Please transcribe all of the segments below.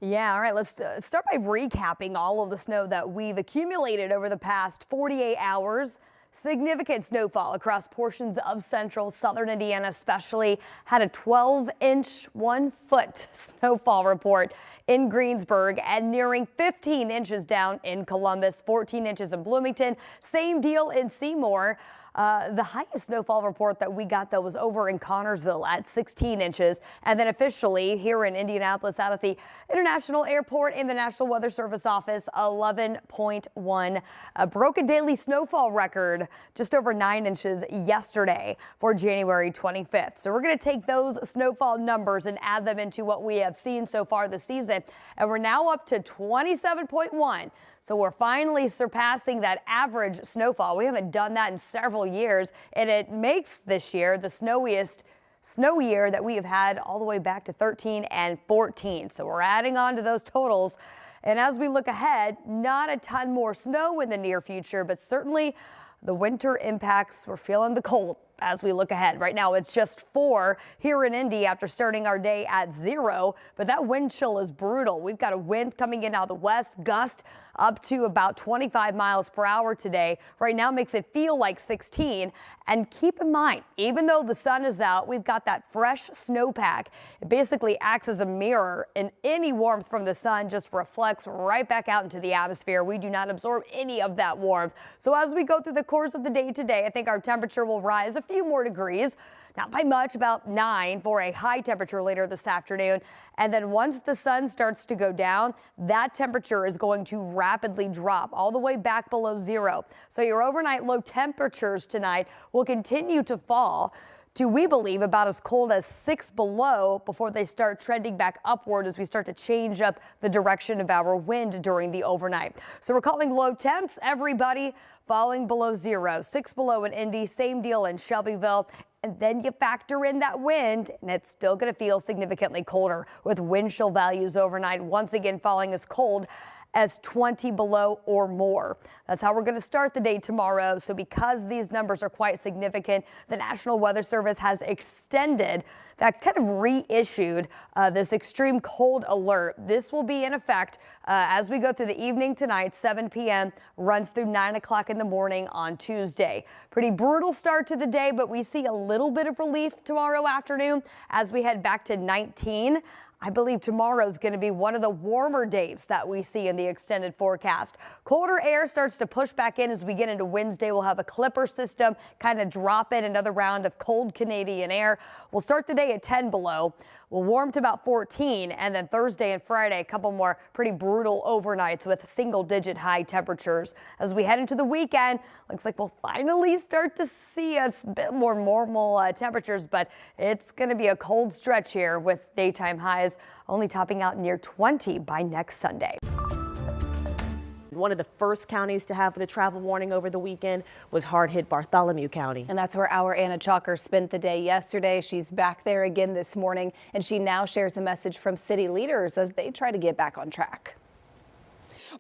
Yeah, all right, let's start by recapping all of the snow that we've accumulated over the past 48 hours. Significant snowfall across portions of central southern Indiana, especially had a 12-inch, 1-foot snowfall report in Greensburg and nearing 15 inches down in Columbus, 14 inches in Bloomington. Same deal in Seymour. The highest snowfall report that we got, though, was over in Connorsville at 16 inches. And then officially here in Indianapolis, out at the International Airport in the National Weather Service office, 11.1. Broke a daily snowfall record, just over 9 inches yesterday for January 25th. So we're going to take those snowfall numbers and add them into what we have seen so far this season. And we're now up to 27.1. So we're finally surpassing that average snowfall. We haven't done that in several years, and it makes this year the snowiest snow year that we have had all the way back to 13 and 14. So we're adding on to those totals. And as we look ahead, not a ton more snow in the near future, but certainly the winter impacts. We're feeling the cold as we look ahead. Right now it's just 4 here in Indy after starting our day at 0, but that wind chill is brutal. We've got a wind coming in out of the west, gust up to about 25 miles per hour today. Right now makes it feel like 16. And keep in mind, even though the sun is out, we've got that fresh snowpack. It basically acts as a mirror, and any warmth from the sun just reflects right back out into the atmosphere. We do not absorb any of that warmth. So as we go through the course of the day today, I think our temperature will rise a few more degrees, not by much, about 9 for a high temperature later this afternoon. And then once the sun starts to go down, that temperature is going to rapidly drop all the way back below 0. So your overnight low temperatures tonight will continue to fall to, we believe, about as cold as 6 below before they start trending back upward as we start to change up the direction of our wind during the overnight. So we're calling low temps, everybody, falling below 0. 6 below in Indy, same deal in Shelbyville. And then you factor in that wind, and it's still going to feel significantly colder with wind chill values overnight once again falling as cold as 20 below or more. That's how we're going to start the day tomorrow. So because these numbers are quite significant, the National Weather Service has extended that, kind of reissued this extreme cold alert. This will be in effect as we go through the evening tonight, 7 p.m., runs through 9 o'clock in the morning on Tuesday. Pretty brutal start to the day, but we see a little bit of relief tomorrow afternoon as we head back to 19. I believe tomorrow is going to be one of the warmer days that we see in the extended forecast. Colder air starts to push back in as we get into Wednesday. We'll have a clipper system kind of drop in another round of cold Canadian air. We'll start the day at 10 below. We'll warm to about 14, and then Thursday and Friday, a couple more pretty brutal overnights with single-digit high temperatures. As we head into the weekend, looks like we'll finally start to see a bit more normal temperatures, but it's going to be a cold stretch here with daytime highs only topping out near 20 by next Sunday. One of the first counties to have the travel warning over the weekend was hard-hit Bartholomew County. And that's where our Anna Chalker spent the day yesterday. She's back there again this morning, and she now shares a message from city leaders as they try to get back on track.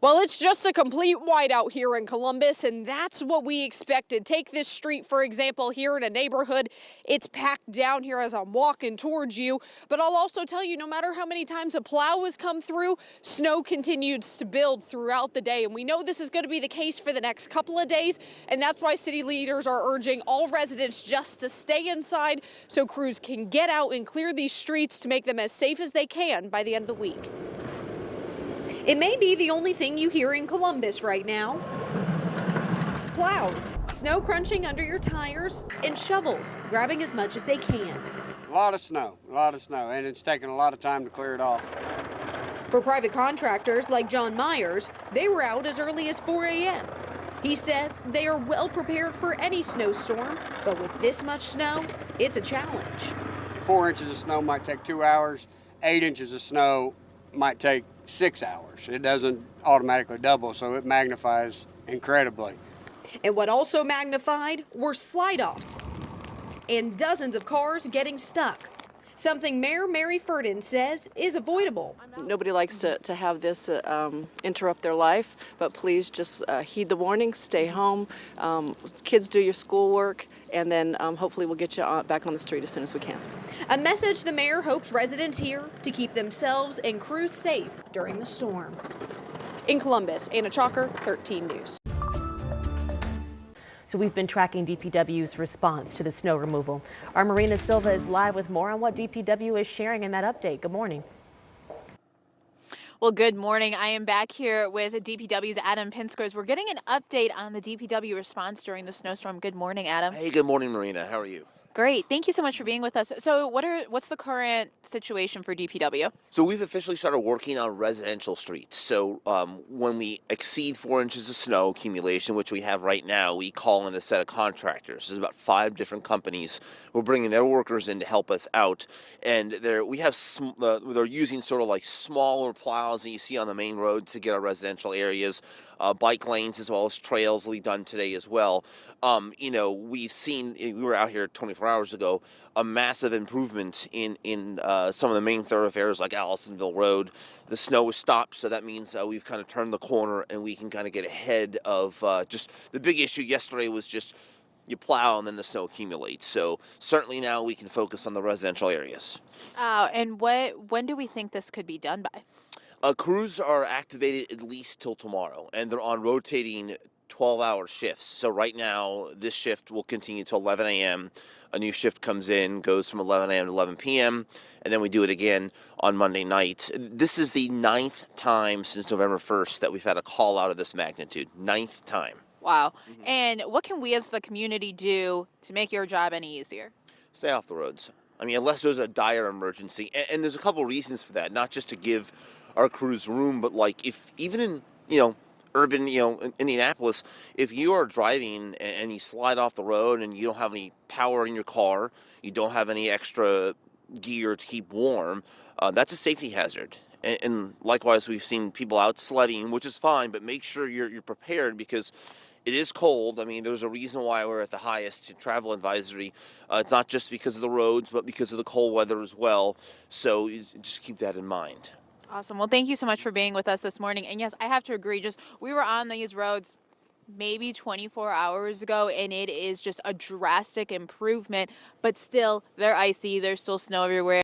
Well, it's just a complete whiteout here in Columbus, and that's what we expected. Take this street, for example, here in a neighborhood. It's packed down here as I'm walking towards you. But I'll also tell you, no matter how many times a plow has come through, snow continues to build throughout the day. And we know this is going to be the case for the next couple of days. And that's why city leaders are urging all residents just to stay inside so crews can get out and clear these streets to make them as safe as they can by the end of the week. It may be the only thing you hear in Columbus right now. Plows, snow crunching under your tires, and shovels grabbing as much as they can. A lot of snow, and it's taken a lot of time to clear it off. For private contractors like John Myers, they were out as early as 4 a.m. He says they are well prepared for any snowstorm, but with this much snow, it's a challenge. 4 inches of snow might take 2 hours. 8 inches of snow might take 6 hours. It doesn't automatically double, so it magnifies incredibly. And what also magnified were slide-offs and dozens of cars getting stuck. something Mayor Mary Furden says is avoidable. Nobody likes to have this interrupt their life, but please just heed the warning, stay home, kids do your schoolwork, and then hopefully we'll get you back on the street as soon as we can. A message the mayor hopes residents hear to keep themselves and crews safe during the storm. In Columbus, Anna Chalker, 13 News. So we've been tracking DPW's response to the snow removal. Our Marina Silva is live with more on what DPW is sharing in that update. Good morning. Well, good morning. I am back here with DPW's Adam Pinskers. We're getting an update on the DPW response during the snowstorm. Good morning, Adam. Hey, good morning, Marina. How are you? Great. Thank you so much for being with us. So what's the current situation for DPW? So we've officially started working on residential streets. So when we exceed 4 inches of snow accumulation, which we have right now, we call in a set of contractors. There's about 5 different companies who are bringing their workers in to help us out. And they're using sort of like smaller plows that you see on the main road to get our residential areas. Bike lanes as well as trails will be done today as well. We've seen, we were out here 24 hours ago, a massive improvement in some of the main thoroughfares like Allisonville Road. The snow was stopped, so that means we've kind of turned the corner and we can kind of get ahead of just the big issue yesterday was just you plow and then the snow accumulates. So certainly now we can focus on the residential areas. And when do we think this could be done by? Crews are activated at least till tomorrow, and they're on rotating 12-hour shifts. So right now, this shift will continue till 11 a.m. A new shift comes in, goes from 11 a.m. to 11 p.m., and then we do it again on Monday night. This is the 9th time since November 1st that we've had a call out of this magnitude. 9th time. Wow. And what can we as the community do to make your job any easier? Stay off the roads. I mean, unless there's a dire emergency. And there's a couple reasons for that, not just to give our crews room, but like if even in, urban, in Indianapolis, if you are driving and you slide off the road and you don't have any power in your car, you don't have any extra gear to keep warm, that's a safety hazard. And likewise, we've seen people out sledding, which is fine, but make sure you're prepared because it is cold. I mean, there's a reason why we're at the highest travel advisory. It's not just because of the roads, but because of the cold weather as well. So just keep that in mind. Awesome. Well, thank you so much for being with us this morning. And yes, I have to agree. We were on these roads maybe 24 hours ago, and it is just a drastic improvement. But still, they're icy. There's still snow everywhere.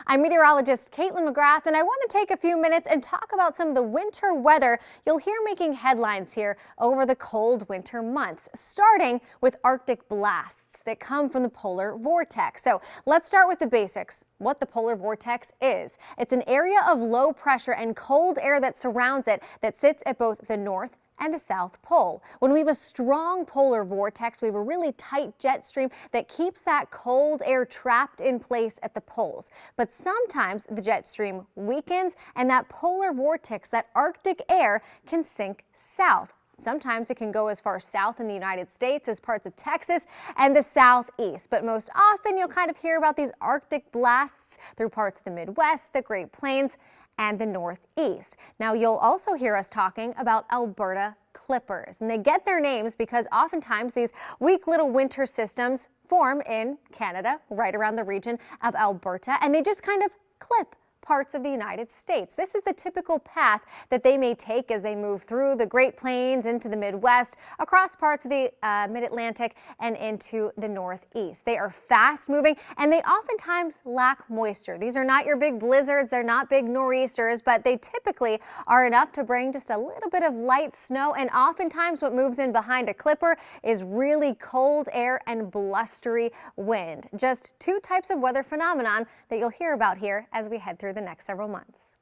I'm meteorologist Caitlin McGrath, and I want to take a few minutes and talk about some of the winter weather you'll hear making headlines here over the cold winter months, starting with Arctic blasts that come from the polar vortex. So let's start with the basics. What the polar vortex is. It's an area of low pressure and cold air that surrounds it that sits at both the north and the South Pole. When we have a strong polar vortex, we have a really tight jet stream that keeps that cold air trapped in place at the poles. But sometimes the jet stream weakens and that polar vortex, that Arctic air, can sink south. Sometimes it can go as far south in the United States as parts of Texas and the southeast. But most often you'll kind of hear about these Arctic blasts through parts of the Midwest, the Great Plains, and the Northeast. Now you'll also hear us talking about Alberta clippers, and they get their names because oftentimes these weak little winter systems form in Canada, right around the region of Alberta, and they just kind of clip parts of the United States. This is the typical path that they may take as they move through the Great Plains into the Midwest, across parts of the Mid-Atlantic, and into the Northeast. They are fast moving and they oftentimes lack moisture. These are not your big blizzards, they're not big nor'easters, but they typically are enough to bring just a little bit of light snow, and oftentimes what moves in behind a clipper is really cold air and blustery wind. Just two types of weather phenomenon that you'll hear about here as we head through the next several months.